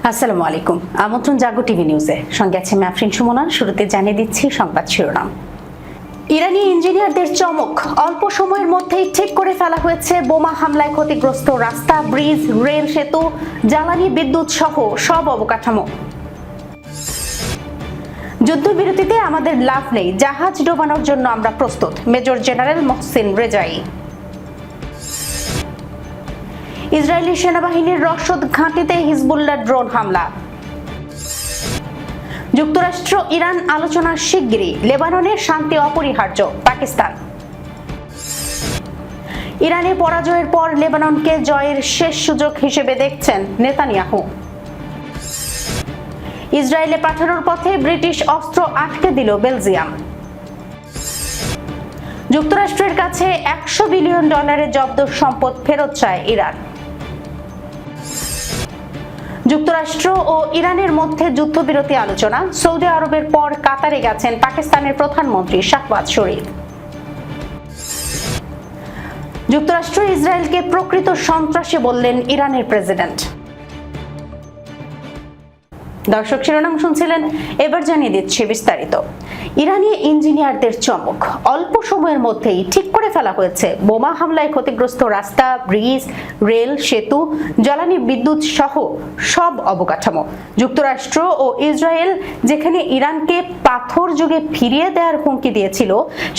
আসসালামু আলাইকুম। আমন্ত্রণ জাগো টিভি নিউজে, সঙ্গে আছে ম্যাফরিন সুমনা। শুরুতে জানিয়ে দিচ্ছি সংবাদ শিরোনাম। ইরানি ইঞ্জিনিয়ারদের চমক, অল্প সময়ের মধ্যেই ঠিক করে ফেলা হয়েছে বোমা হামলায় ক্ষতিগ্রস্ত রাস্তা, ব্রিজ, রেল সেতু, জ্বালানি, বিদ্যুৎ সহ সব অবকাঠামো। যুদ্ধবিরতিতে আমাদের লাভ নেই, জাহাজ ডোবানোর জন্য আমরা প্রস্তুত, মেজর জেনারেল মোহসেন রেজাই। ইসরায়েলি সেনাবাহিনীর রসদ ঘাঁটিতে হিজবুল্লাহ ড্রোন হামলা। যুক্তরাষ্ট্র ইরান আলোচনা শিগগিরই, লেবাননে শান্তি অপরিহার্য, পাকিস্তান। ইরানে পরাজয়ের পর লেবাননকে জয়ের শেষ সুযোগ হিসেবে দেখছেন নেতানিয়াহু। ইসরায়েলে পাঠানোর পথে ব্রিটিশ অস্ত্র আটকে দিল বেলজিয়াম। যুক্তরাষ্ট্রের কাছে $100 বিলিয়ন জব্দ সম্পদ ফেরত চায় ইরান। যুক্তরাষ্ট্র ও ইরানের মধ্যে যুদ্ধবিরতি আলোচনা, সৌদি আরবের পর কাতারে গেছেন পাকিস্তানের প্রধানমন্ত্রী শাহবাজ শরীফ। যুক্তরাষ্ট্র ইসরায়েলকে প্রকৃত সন্ত্রাসী বললেন ইরানের প্রেসিডেন্ট। দর্শক, শিরোনাম শুনছিলেন, এবার জানিয়ে দিচ্ছি বিস্তারিত। ইরানি ইঞ্জিনিয়ারদের চমক, অল্প সময়ের মধ্যেই ঠিক করে ফেলা হয়েছে বোমা হামলায় ক্ষতিগ্রস্ত রাস্তা, ব্রিজ, রেল সেতু, জ্বালানি, বিদ্যুৎ সহ সব অবকাঠামো। যুক্তরাষ্ট্র ও ইসরায়েল যেখানে ইরানকে পাথর যুগে ফিরিয়ে দেওয়ার হুমকি দিয়েছিল,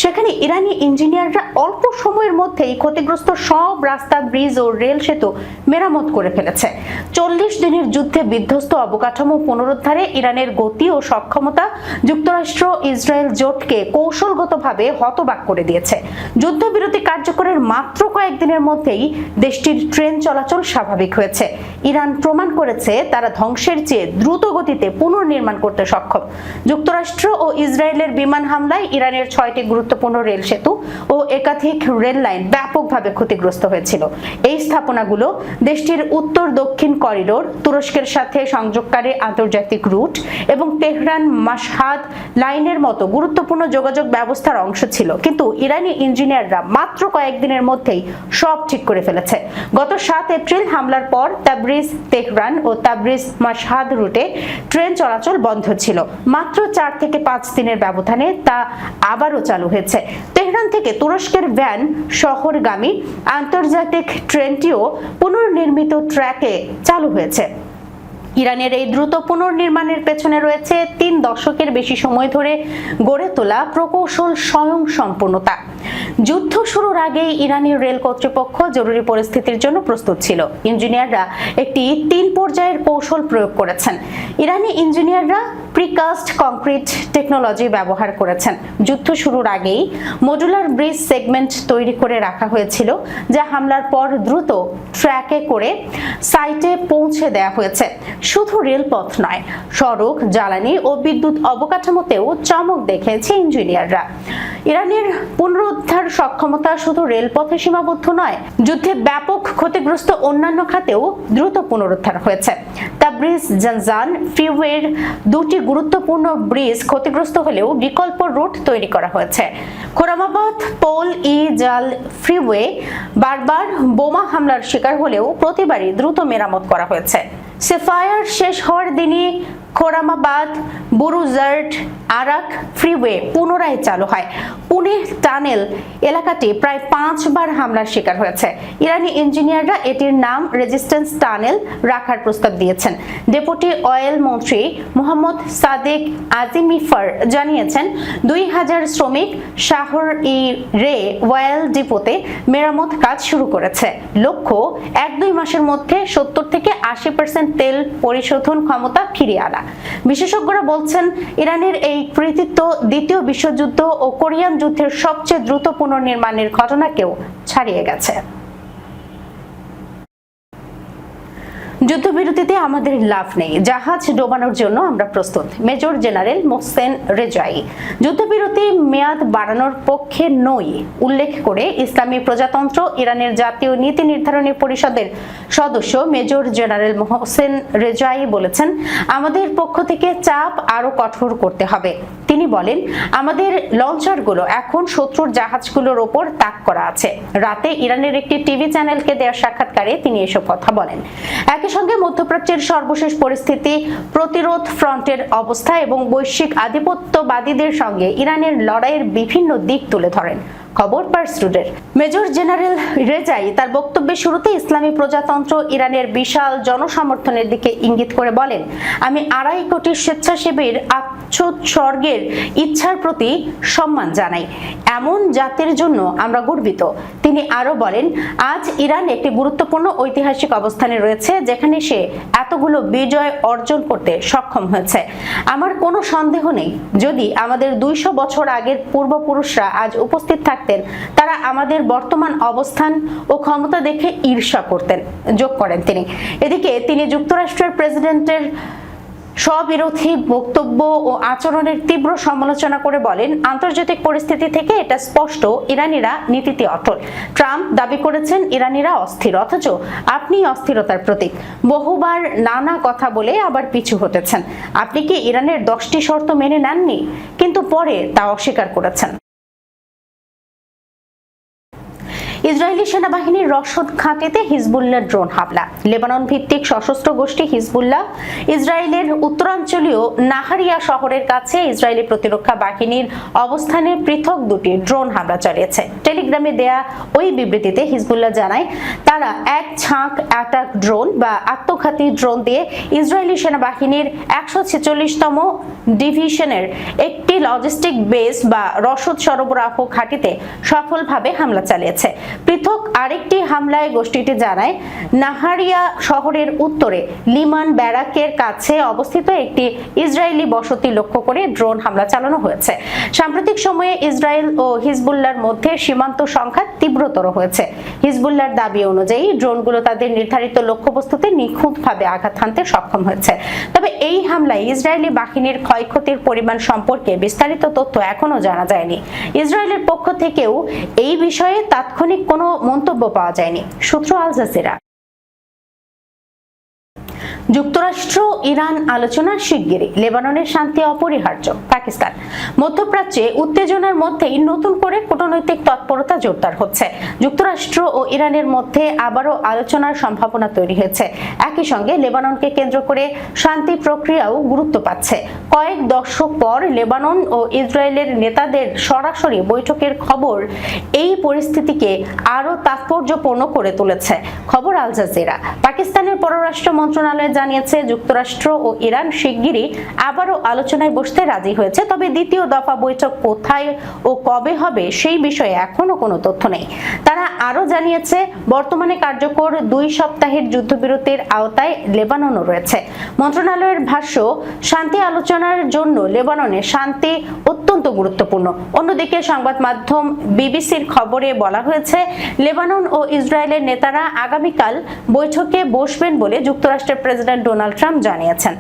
সেখানে ইরানি ইঞ্জিনিয়াররা অল্প সময়ের মধ্যেই ক্ষতিগ্রস্ত সব রাস্তা, ব্রিজ ও রেল সেতু মেরামত করে ফেলেছে। 40 দিনের যুদ্ধে বিধ্বস্ত অবকাঠামো পুনরুদ্ধারে ইরানের গতি ও সক্ষমতা যুক্তরাষ্ট্র ইসরায়েল জোটকে কৌশলগতভাবে হতবাক করে দিয়েছে। যুদ্ধবিরতি কার্যকরের মাত্র কয়েকদিনের মধ্যেই দেশটির ট্রেন চলাচল স্বাভাবিক হয়েছে। ইরান প্রমাণ করেছে তারা ধ্বংসের চেয়ে দ্রুত গতিতে পুনর্নির্মাণ করতে সক্ষম। যুক্তরাষ্ট্র ও ইসরায়েলের বিমান হামলায় ইরানের 6টি গুরুত্বপূর্ণ রেল সেতু ও একাধিক রেল লাইন ব্যাপকভাবে ক্ষতিগ্রস্ত হয়েছিল। এই স্থাপনাগুলো দেশটির উত্তর দক্ষিণ করিডোর, তুরস্কের সাথে সংযোগকারী আন্তর্জাতিক রুট এবং তেহরান মাশহাদ লাইনের মতো গুরুত্বপূর্ণ যোগাযোগ ব্যবস্থার অংশ ছিল। কিন্তু ইরানি ইঞ্জিনিয়াররা মাত্র কয়েকদিনের মধ্যেই সব ঠিক করে ফেলেছে। গত 7 এপ্রিল হামলার পর তাবরিজ তেহরান ও তাবরিজ মাশহাদ রুটে ট্রেন চলাচল বন্ধ ছিল। মাত্র 4 থেকে 5 দিনের ব্যবধানে তা আবারও চালু হয়েছে। তেহরান থেকে তুরস্কের ভ্যান শহরগামী আন্তর্জাতিক ট্রেনটিও পুনর্নির্মিত ট্র্যাকে চালু হয়েছে। ইরানের এই দ্রুত পুনর্নির্মাণের পেছনে রয়েছে 3 দশকের বেশি সময় ধরে গড়ে তোলা প্রকৌশল স্বয়ংসম্পূর্ণতা। যুদ্ধ শুরুর আগেই ইরানি রেল কর্তৃপক্ষ জরুরি পরিস্থিতির জন্য প্রস্তুত ছিল। ইঞ্জিনিয়াররা একটি 3 পর্যায়ের কৌশল প্রয়োগ করেছেন। ইরানি ইঞ্জিনিয়াররা প্রিকাস্ট কংক্রিট টেকনোলজি ব্যবহার করেছেন। যুদ্ধ শুরুর আগেই মডুলার ব্রিজ সেগমেন্ট তৈরি করে রাখা হয়েছিল, যা হামলার পর দ্রুত ট্র্যাকে করে সাইটে পৌঁছে দেওয়া হয়েছে। শুধু রেলপথ নয়, সড়ক, জ্বালানি ও বিদ্যুৎ অবকাঠামোতেও চমক দেখিয়েছে ইঞ্জিনিয়াররা। ইরানের পুনরুদ্ধার সক্ষমতা শুধু রেলপথে সীমাবদ্ধ নয়, যুদ্ধে ব্যাপক ক্ষতিগ্রস্ত অন্যান্য খাতেও দ্রুত পুনরুদ্ধার হয়েছে। তাবরিজ জানজান ফ্রিওয়ের 2টি গুরুত্বপূর্ণ ব্রিজ ক্ষতিগ্রস্ত হলেও বিকল্প রুট তৈরি করা হয়েছে। খোরামাবাদ পোল ই জাল ফ্রিওয়ে বারবার বোমা হামলার শিকার হলেও প্রতিবারই দ্রুত মেরামত করা হয়েছে। সেফায়ার শেষ হওয়ার দিনই খোরামাবাদ বুরুজার্ট আরাক ফ্রিওয়ে পুনরায় চালু হয়। পুনে টানেল এলাকাটি প্রায় 5 বার হামলার শিকার হয়েছে। ইরানি ইঞ্জিনিয়াররা এটির নাম রেজিস্ট্যান্স টানেল রাখার প্রস্তাব দিয়েছেন। ডেপুটি অয়েল মন্ত্রী মোহাম্মদ সাদেক আজিমিফার জানিয়েছেন, 2000 শ্রমিক শাহর ই রে ওয়েল ডিপোতে মেরামত কাজ শুরু করেছে। লক্ষ্য 1-2 মাসের মধ্যে 70 থেকে 80% তেল পরিশোধন ক্ষমতা ফিরিয়ে আনা। বিশেষজ্ঞরা বলছেন, ইরানের এই কৃতিত্ব দ্বিতীয় বিশ্বযুদ্ধ ও কোরিয়ান যুদ্ধের সবচেয়ে দ্রুত পুনর্নির্মাণের ঘটনাকেও ছাড়িয়ে গেছে। যুদ্ধবিরতিতে আমাদের লাভ নেই, জাহাজ ডোবানোর জন্য আমরা প্রস্তুত, মেজর জেনারেল মোহসেন রেজাই। যুদ্ধবিরতি মেয়াদ বাড়ানোর পক্ষে নই উল্লেখ করে ইসলামী প্রজাতন্ত্র ইরানের জাতীয় নীতি নির্ধারণী পরিষদের সদস্য মেজর জেনারেল মোহসেন রেজাই বলেছেন, আমাদের পক্ষ থেকে চাপ আরো কঠোর করতে হবে। তিনি বলেন, আমাদের লঞ্চারগুলো এখন শত্রুর জাহাজগুলোর ওপর তাক করা আছে। রাতে ইরানের একটি টিভি চ্যানেলকে দেওয়া সাক্ষাৎকারে তিনি এসব কথা বলেন। একই সঙ্গে মধ্যপ্রাচ্যের সর্বশেষ পরিস্থিতি, প্রতিরোধ ফ্রন্টের অবস্থা এবং বৈশ্বিক আধিপত্যবাদীদের সঙ্গে ইরানের লড়াইয়ের বিভিন্ন দিক তুলে ধরেন। খবর পার্স টুডের। মেজর জেনারেল রেজাই তার বক্তব্যের শুরুতে ইসলামী প্রজাতন্ত্র ইরানের বিশাল জনসমর্থনের দিকে ইঙ্গিত করে বলেন, আমি 2.5 কোটি স্বেচ্ছাসেবীর আত্মোৎসর্গের ইচ্ছার প্রতি সম্মান জানাই। এমন জাতির জন্য আমরা গর্বিত। তিনি আরো বলেন, আজ ইরান একটি গুরুত্বপূর্ণ ঐতিহাসিক অবস্থানে রয়েছে, যেখানে সে এতগুলো বিজয় অর্জন করতে সক্ষম হয়েছে। আমার কোনো সন্দেহ নেই, যদি আমাদের 200 বছর আগের পূর্বপুরুষরা আজ উপস্থিত থাকতেন, তারা আমাদের বর্তমান অবস্থান ও ক্ষমতা দেখে ঈর্ষা করতেন, যোগ করেন তিনি। এদিকে তিনি যুক্তরাষ্ট্রের প্রেসিডেন্টের স্ববিরোধী বক্তব্য ও আচরণের তীব্র সমালোচনা করে বলেন, আন্তর্জাতিক পরিস্থিতি থেকে এটা স্পষ্ট, ইরানিরা নীতিতে অটল। ট্রাম্প দাবি করেছেন ইরানিরা অস্থির, অথচ আপনি অস্থিরতার প্রতীক। বহুবার নানা কথা বলে আবার পিছু হটেছেন। আপনি কি ইরানের 10টি শর্ত মেনে নেননি, কিন্তু পরে তা অস্বীকার করেছেন। ইসরায়েলি সেনাবাহিনীর রসদ ঘাঁটিতে হিজবুল্লাহর ড্রোন হামলা। লেবানন ভিত্তিক সশস্ত্র গোষ্ঠী হিজবুল্লাহ ইসরায়েলের উত্তরাঞ্চলীয় নাহারিয়া শহরের কাছে ইসরায়েলি প্রতিরক্ষা বাহিনীর অবস্থানে পৃথক 2টি ড্রোন হামলা চালিয়েছে। টেলিগ্রামে দেয়া ওই বিবৃতিতে হিজবুল্লাহ জানায়, তারা এক ঝাঁক অ্যাটাক ড্রোন বা আত্মঘাতী ড্রোন দিয়ে ইসরায়েলি সেনাবাহিনীর 146তম ডিভিশনের একটি লজিস্টিক বেস বা রসদ সরবরাহ ঘাঁটিতে সফলভাবে হামলা চালিয়েছে। পৃথক আরেকটি হামলায় গোষ্ঠীটি জানায়, নাহারিয়া শহরের উত্তরে লিমান ব্যারাকের কাছে অবস্থিত একটি ইসরায়েলি বসতি লক্ষ্য করে ড্রোন হামলা চালানো হয়েছে। সাম্প্রতিক সময়ে ইসরায়েল ও হিজবুল্লাহর মধ্যে সীমান্ত সংঘাত তীব্রতর হয়েছে। হিজবুল্লাহর দাবি অনুযায়ী ড্রোনগুলো তাদের নির্ধারিত লক্ষ্যবস্তুতে নিখুঁতভাবে আঘাত হানতে সক্ষম হয়েছে। তবে এই হামলায় ইসরায়েলি বাহিনীর ক্ষয়ক্ষতির পরিমাণ সম্পর্কে বিস্তারিত তথ্য এখনো জানা যায়নি। ইসরায়েলের পক্ষ থেকেও এই বিষয়ে তাৎক্ষণিক কোনো মন্তব্য পাওয়া যায়নি। সূত্র আল জাজিরা। যুক্তরাষ্ট্র ইরান আলোচনা শিগগিরই, লেবাননের শান্তি অপরিহার্য। পাকিস্তান। মধ্যপ্রাচ্যে উত্তেজনার মধ্যেই নতুন করে কূটনৈতিক তৎপরতা জোরদার হচ্ছে। যুক্তরাষ্ট্র ও ইরানের মধ্যে আবারও আলোচনার সম্ভাবনা তৈরি হয়েছে। একই সঙ্গে লেবাননকে কেন্দ্র করে শান্তি প্রক্রিয়াও গুরুত্ব পাচ্ছে। কয়েক দশক পর লেবানন ও ইসরায়েলের নেতাদের সরাসরি বৈঠকের খবর এই পরিস্থিতিকে আরো তাৎপর্যপূর্ণ করে তুলেছে। খবর আল জাজিরা। পাকিস্তানের পররাষ্ট্র মন্ত্রণালয় জানিয়েছে, যুক্তরাষ্ট্র ও ইরান শিগগিরই আবারও আলোচনায় বসতে রাজি হয়েছে। তবে দ্বিতীয় দফা বৈঠক কোথায় ও কবে হবে সেই বিষয়ে এখনো কোনো তথ্য নেই। তারা আরো জানিয়েছে, বর্তমানে কার্যকর 2 সপ্তাহের যুদ্ধবিরতির আওতায় লেবাননও রয়েছে। মন্ত্রণালয়ের ভাষ্য, শান্তি আলোচনার জন্য লেবাননে শান্তি অত্যন্ত গুরুত্বপূর্ণ। অন্যদিকে সংবাদ মাধ্যম বিবিসির খবরে বলা হয়েছে, লেবানন ও ইসরায়েলের নেতারা আগামীকাল বৈঠকে বসবেন বলে যুক্তরাষ্ট্রের প্রেসিডেন্ট ডোনাল্ড ট্রাম্প জানিয়েছেন।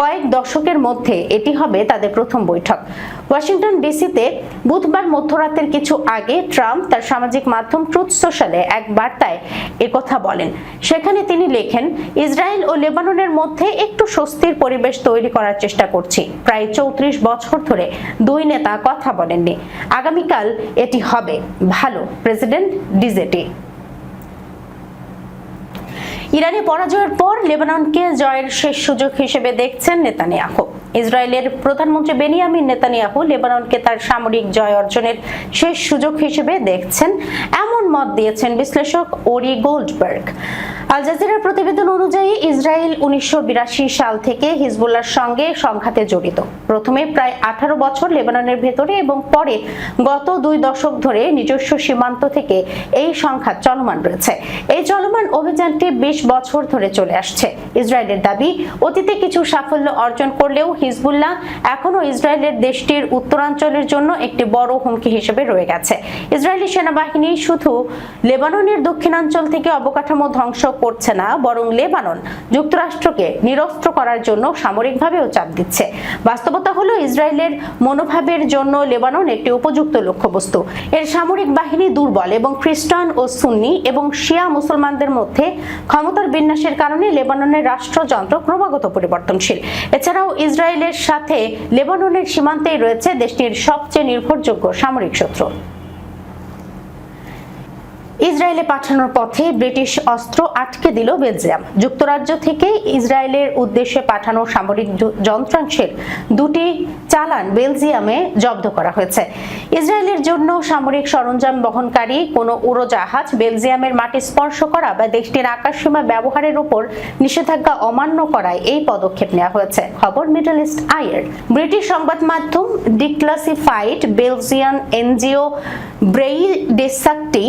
কয়েক দশকের মধ্যে এটি হবে তাদের প্রথম বৈঠক। ওয়াশিংটন ডিসিতে বুধবার মধ্যরাতের কিছু আগে ট্রাম্প তার সামাজিক মাধ্যম ট্রুথ সোশ্যালে এক বার্তায় একথা বলেন। সেখানে তিনি লেখেন, ইসরায়েল ও লেবাননের মধ্যে একটু স্বস্তির পরিবেশ তৈরি করার চেষ্টা করছি। প্রায় 34 বছর ধরে 2 নেতা কথা বলেননি। আগামীকাল এটি হবে ভালো। প্রেসিডেন্ট ডিজেটি। ইরানি পরাজয়ের পর লেবাননকে জয়ের শেষ সুযোগ হিসেবে দেখছেন নেতানিয়াহু। ইসরায়েলের প্রধানমন্ত্রী বেনিয়ামিন নেতানিয়াহু লেবাননকে তার সামরিক জয় অর্জনের শেষ সুযোগ হিসেবে দেখছেন, এমন মত দিয়েছেন বিশ্লেষক ওরি গোল্ডবার্গ। আল জাজিরার প্রতিবেদন অনুযায়ী ইসরায়েল 1982 সাল থেকে হিজবুল্লাহর সঙ্গে সংঘাতে জড়িত। প্রথমে প্রায় 18 বছর লেবাননের ভেতরে এবং পরে গত 2 দশক ধরে নিজস্ব সীমান্ত থেকে এই সংঘাত চলমান রয়েছে। এই চলমান অভিযানটি 20 বছর ধরে চলে আসছে। ইসরায়েলের দাবি, অতীতে কিছু সাফল্য অর্জন করলেও হিজবুল্লাহ এখনো ইসরায়েলের দেশটির উত্তরাঞ্চলের জন্য একটি বড় হুমকি হিসেবে রয়ে গেছে। ইসরায়েলি সেনাবাহিনী শুধু লেবাননের দক্ষিণাঞ্চল থেকে অবকাঠামো ধ্বংস করছে না, বরং লেবানন যুক্তরাষ্ট্রকে নিরস্ত্র করার জন্য সামরিকভাবেও চাপ দিচ্ছে। বাস্তবতা হলো ইসরায়েলের মনোভাবের জন্য লেবানন একটি উপযুক্ত লক্ষ্যবস্তু। এর সামরিক বাহিনী দুর্বল এবং খ্রিস্টান ও সুন্নি এবং শিয়া মুসলমানদের মধ্যে ক্ষমতার বিন্যাসের কারণে লেবাননের রাষ্ট্রযন্ত্র ক্রমাগত পরিবর্তনশীল। এছাড়াও ইসরায়েলের সাথে লেবাননের সীমান্তেই রয়েছে দেশটির সবচেয়ে নির্ভরযোগ্য সামরিক শত্রু। ইসরায়েলে পাঠানোর পথে ব্রিটিশ অস্ত্র আটকে দিল বেলজিয়াম। যুক্তরাজ্য থেকে ইসরায়েলের উদ্দেশ্যে পাঠানো সামরিক যন্ত্রাংশের দুটি চালান বেলজিয়ামে জব্দ করা হয়েছে। ইসরায়েলের জন্য সামরিক সরঞ্জাম বহনকারী কোনো উড়োজাহাজ বেলজিয়ামের মাটি স্পর্শ করা বা দেশটির আকাশসীমা ব্যবহারের উপর নিষেধাজ্ঞা অমান্য করায় এই পদক্ষেপ নেওয়া হয়েছে, খবর মিডল ইস্ট আইয়ের। ব্রিটিশ সংবাদ মাধ্যম ডিক্লাসিফাইড বেলজিয়ান এনজিও ব্রেইডেসাকটি,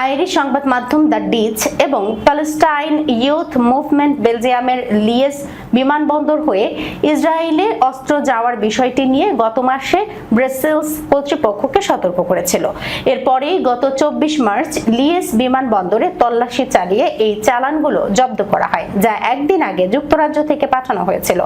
আইরিশ সংবাদ মাধ্যম দ্য ডিচ এবং প্যালেস্টাইন ইউথ মুভমেন্ট বেলজিয়ামের লিয়েজ বিমানবন্দর হয়ে ইসরায়েলে অস্ত্র যাওয়ার বিষয়টি নিয়ে গত মাসে ব্রাসেলস কর্তৃপক্ষকে সতর্ক করেছিল। এরপরেই গত 24 মার্চ লিয়েজ বিমানবন্দরে তল্লাশি চালিয়ে এই চালানগুলো জব্দ করা হয়, যা একদিন আগে যুক্তরাজ্য থেকে পাঠানো হয়েছিল।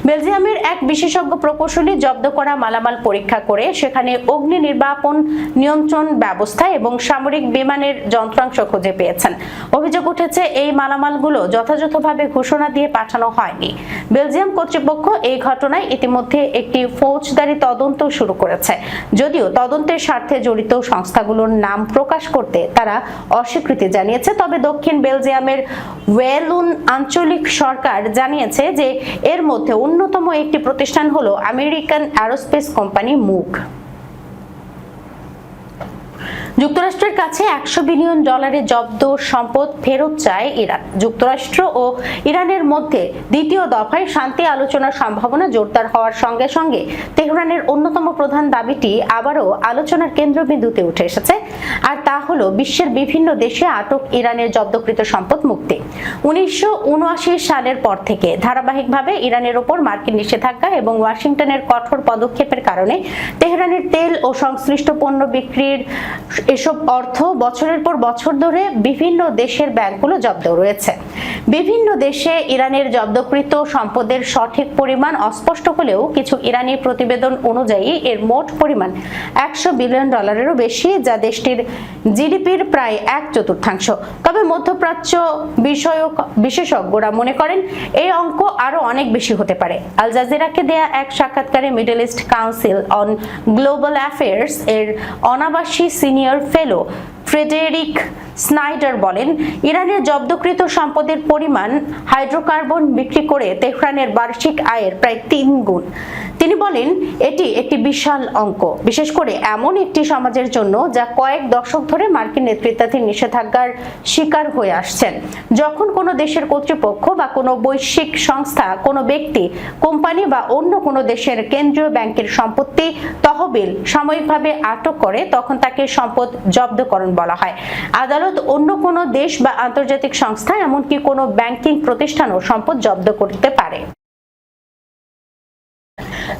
বেলজিয়ামের এক বিশেষজ্ঞ প্রকৌশলী জব্দ করা মালামাল পরীক্ষা করে সেখানে অগ্নি নির্বাপন নিয়ন্ত্রণ ব্যবস্থা এবং সামরিক বিমানের যন্ত্রাংশ খুঁজে পেয়েছেন। অভিযোগ উঠেছে এই মালামালগুলো যথাযথভাবে ঘোষণা দিয়ে পাঠানো হয়নি। বেলজিয়াম কর্তৃপক্ষ এই ঘটনায় ইতিমধ্যে একটি ফৌজদারি তদন্ত শুরু করেছে, যদিও তদন্তের স্বার্থে জড়িত সংস্থাগুলোর নাম প্রকাশ করতে তারা অস্বীকৃতি জানিয়েছে। তবে দক্ষিণ বেলজিয়ামের ওয়েলুন আঞ্চলিক সরকার জানিয়েছে যে এর মধ্যে অন্যতম একটি প্রতিষ্ঠান হলো আমেরিকান অ্যারোস্পেস কোম্পানি মুগ। যুক্তরাষ্ট্রের কাছে $100 বিলিয়ন জব্দ সম্পদ ফেরত চায় ইরান। যুক্তরাষ্ট্র ও ইরানের মধ্যে দ্বিতীয় দফায় শান্তি আলোচনার সম্ভাবনা জোরদার হওয়ার সঙ্গে সঙ্গে তেহরানের অন্যতম প্রধান দাবিটি আবারও আলোচনার কেন্দ্রবিন্দুতে উঠে এসেছে, আর তা হলো বিশ্বের বিভিন্ন দেশে আটক ইরানের জব্দকৃত সম্পদ মুক্তি। 1979 সালের পর থেকে ধারাবাহিকভাবে ইরানের ওপর মার্কিন নিষেধাজ্ঞা এবং ওয়াশিংটনের কঠোর পদক্ষেপের কারণে তেহরানের তেল ও সংশ্লিষ্ট পণ্য বিক্রির এসব অর্থ বছরের পর বছর ধরে বিভিন্ন দেশের ব্যাংকগুলো জব্দ রয়েছে। বিভিন্ন দেশে ইরানের জব্দকৃত সম্পদের সঠিক পরিমাণ অস্পষ্ট হলেও কিছু ইরানি প্রতিবেদন অনুযায়ী এর মোট পরিমাণ $100 বিলিয়নেরও বেশি, যা দেশটির জিডিপির প্রায় 1/4। তবে মধ্যপ্রাচ্য বিষয়ক বিশেষজ্ঞরা মনে করেন এই অঙ্ক আরো অনেক বেশি হতে পারে। আল জাজিরাকে দেয়া এক সাক্ষাৎকারে middle east council on global affairs এর অনাবাসী সিনিয়র ফেলো ফ্রেডেরিক স্নাইডার বলেন, ইরানের জব্দকৃত সম্পদের পরিমাণ হাইড্রোকার্বন বিক্রি করে তেহরানের বার্ষিক আয়ের প্রায় 3 গুণ। তিনি বলেন, এটি একটি বিশাল অঙ্ক, বিশেষ করে এমন একটি সমাজের জন্য যা কয়েক দশক ধরে মার্কিন নেতৃত্বাধীন নিষেধাজ্ঞার শিকার হয়ে আসছেন। যখন কোনো দেশের কর্তৃপক্ষ বা কোনো বৈশ্বিক সংস্থা কোনো ব্যক্তি, কোম্পানি বা অন্য কোনো দেশের কেন্দ্রীয় ব্যাংকের সম্পত্তি তহবিল সাময়িকভাবে আটক করে, তখন তাকে সম্পদ জব্দকরণ বলা হয়। আদালত অন্য কোনো দেশ বা আন্তর্জাতিক সংস্থা, এমনকি কোনো ব্যাংকিং প্রতিষ্ঠানও সম্পদ জব্দ করতে পারে।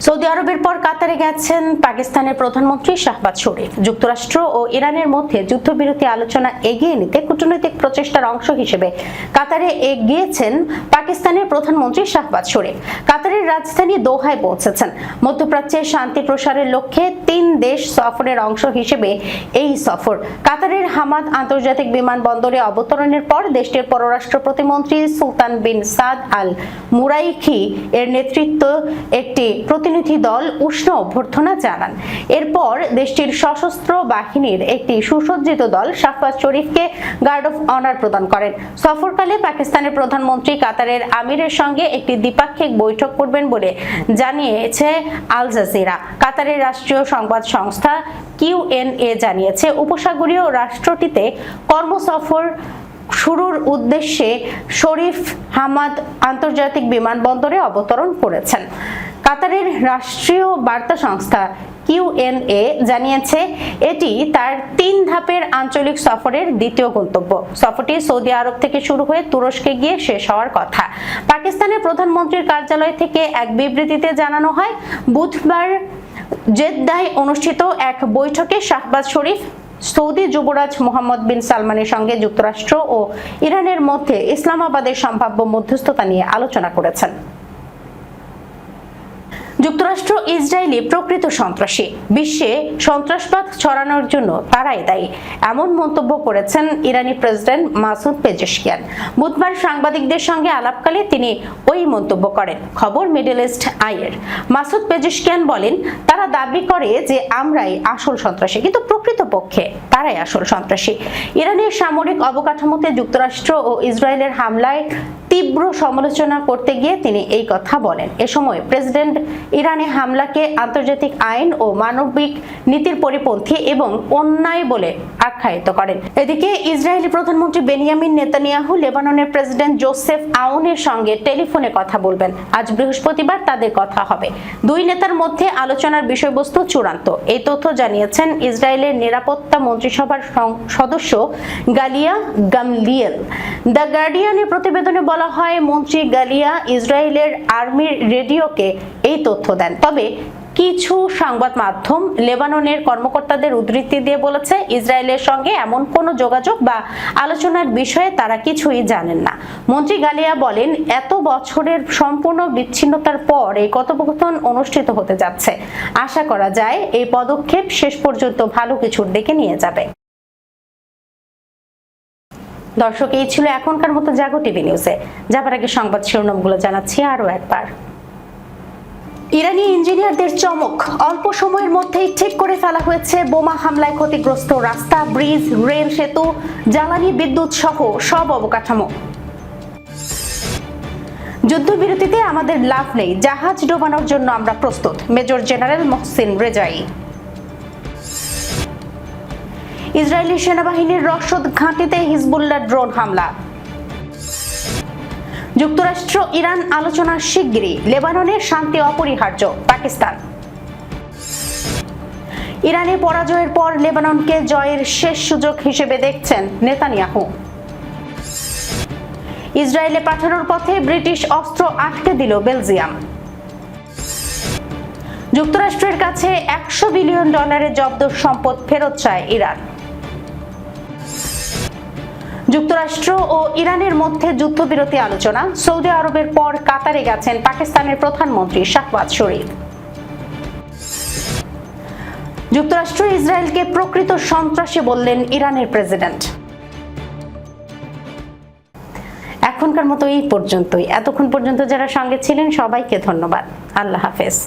সৌদি আরবের পর কাতারে গেছেন পাকিস্তানের প্রধানমন্ত্রী শাহবাজ শরীফ। যুক্তরাষ্ট্র ও ইরানের মধ্যে যুদ্ধবিরতি আলোচনা এগিয়ে নিতে কূটনৈতিক প্রচেষ্টার অংশ হিসেবে কাতারে এগিয়েছেন পাকিস্তানের প্রধানমন্ত্রী শাহবাজ শরীফ। কাতারের রাজধানী দোহায় পৌঁছেছেন। মধ্যপ্রাচ্যে শান্তি প্রসারের লক্ষ্যে 3 দেশ সফরের অংশ হিসেবে এই সফর। কাতারের হামাদ আন্তর্জাতিক বিমানবন্দরে অবতরণের পর দেশটির পররাষ্ট্র প্রতিমন্ত্রী সুলতান বিন সাদ আল মুরাইখি এর নেতৃত্বে একটি প্রতিনিধি দল উষ্ণ অভ্যর্থনা জানান। এরপর দেশটির সশস্ত্র বাহিনীর একটি সুসজ্জিত দল শাহবাজ শরীফকে গার্ড অফ অনার প্রদান করেন। সফরকালে পাকিস্তানের প্রধানমন্ত্রী কাতারের আমিরের সঙ্গে একটি দ্বিপাক্ষিক বৈঠক করবেন বলে জানিয়েছে আল জাজিরা। কাতারের রাষ্ট্রীয় সংবাদ সংস্থা QNA জানিয়েছে, উপসাগরীয় রাষ্ট্রটিতে কর্মসফর শুরুর উদ্দেশ্যে শরীফ হামাদ আন্তর্জাতিক বিমানবন্দরে অবতরণ করেছেন। কাতারের রাষ্ট্রীয় বার্তা সংস্থা QNA জানিয়েছে, এটি তার 3 ধাপের আঞ্চলিক সফরের দ্বিতীয় গন্তব্য। সফরটি সৌদি আরব থেকে শুরু হয়ে তুরস্কে গিয়ে শেষ হওয়ার কথা। পাকিস্তানের প্রধানমন্ত্রীর কার্যালয় থেকে এক বিবৃতিতে জানানো হয়, বুধবার জেদ্দায় অনুষ্ঠিত এক বৈঠকে শাহবাজ শরীফ সৌদি যুবরাজ মোহাম্মদ বিন সালমানের সঙ্গে যুক্তরাষ্ট্র ও ইরানের মধ্যে ইসলামাবাদের সম্ভাব্য মধ্যস্থতা নিয়ে আলোচনা করেছেন। যুক্তরাষ্ট্র ইসরায়েলি প্রকৃত সন্ত্রাসী, বিশ্বে সন্ত্রাসবাদ ছড়ানোর জন্য তারাই দায়ী, এমন মন্তব্য করেছেন ইরানি প্রেসিডেন্ট মাসুদ পেজেশকিয়ান। বুধবার সাংবাদিকদের সঙ্গে আলাপকালে তিনি ওই মন্তব্য করেন। খবর মিডল ইস্ট আইয়ের। মাসুদ পেজেশকিয়ান বলেন, তারা দাবি করে যে আমরাই আসল সন্ত্রাসী, কিন্তু প্রকৃতপক্ষে তারাই আসল সন্ত্রাসী। ইরানের সামরিক অবকাঠামোতে যুক্তরাষ্ট্র ও ইসরায়েলের হামলায় তীব্র সমালোচনা করতে গিয়ে তিনি এই কথা বলেন। এ সময় প্রেসিডেন্ট ইরানে হামলাকে আন্তর্জাতিক আইন ও মানবিক নীতির পরিপন্থী এবং অন্যায় বলে আখ্যায়িত করেন। এদিকে ইসরায়েলি প্রধানমন্ত্রী বেনিয়ামিন নেতানিয়াহু লেবাননের প্রেসিডেন্ট জোসেফ আউনের সঙ্গে টেলিফোনে কথা বলবেন। আজ বৃহস্পতিবার তাদের কথা হবে। দুই নেতার মধ্যে আলোচনার বিষয়বস্তু চূড়ান্ত, এই তথ্য জানিয়েছেন ইসরায়েলের নিরাপত্তা মন্ত্রিসভার সদস্য গালিয়া গামলিয়েল। দ্য গার্ডিয়ানের প্রতিবেদনে বলা হয়, মন্ত্রী গালিয়া ইসরায়েলের আর্মির রেডিওকে এই তথ্য দেন। তবে কিছু সংবাদ মাধ্যম লেবাননের কর্মকর্তাদের উদ্ধৃতি দিয়ে বলেছে, ইসরায়েলের সঙ্গে এমন কোনো যোগাযোগ বা আলোচনার বিষয়ে তারা কিছুই জানেন না। মন্ত্রী গালিয়া বলেন, এত বছরের সম্পূর্ণ বিচ্ছিন্নতার পর এই কথোপকথন অনুষ্ঠিত হতে যাচ্ছে। আশা করা যায় এই পদক্ষেপ শেষ পর্যন্ত ভালো কিছুর দিকে নিয়ে যাবে। দর্শক, এই ছিল এখনকার মতো জাগো টিভি নিউজে। যাবার আগে সংবাদ শিরোনামগুলো জানাচ্ছি আরো একবার। ইরানি ইঞ্জিনিয়ারদের চমক, অল্প সময়ের মধ্যেই ঠিক করে ফেলা হয়েছে বোমা হামলায় ক্ষতিগ্রস্ত রাস্তা, ব্রিজ, রেল সেতু, জ্বালানি, বিদ্যুৎ সহ সব অবকাঠামো। যুদ্ধবিরতিতে আমাদের লাভ নেই, জাহাজ ডোবানোর জন্য আমরা প্রস্তুত, major general Mohsin Rezaei. Israeli সেনাবাহিনীর রসদ ঘাঁটিতে হিজবুল্লাহ ড্রোন হামলা। যুক্তরাষ্ট্র ইরান আলোচনা শিগগিরই, লেবাননের শান্তি অপরিহার্য, পাকিস্তান। ইরানে পরাজয়ের পর লেবাননকে জয়ের শেষ সুযোগ হিসেবে দেখছেন নেতানিয়াহু। ইসরায়েলে পাঠানোর পথে ব্রিটিশ অস্ত্র আটকে দিল বেলজিয়াম। যুক্তরাষ্ট্রের কাছে $100 বিলিয়ন জব্দ সম্পদ ফেরত চায় ইরান। যুক্তরাষ্ট্র ও ইরানের মধ্যে যুদ্ধবিরতি আলোচনা, সৌদি আরবের পর কাতারে গেছেন পাকিস্তানের প্রধানমন্ত্রী শাহবাজ শরীফ। যুক্তরাষ্ট্র ইসরায়েলকে প্রকৃত সন্ত্রাসী বললেন ইরানের প্রেসিডেন্ট। এখনকার মতো এই পর্যন্তই। এতক্ষণ পর্যন্ত যারা সঙ্গে ছিলেন সবাইকে ধন্যবাদ। আল্লাহ হাফেজ।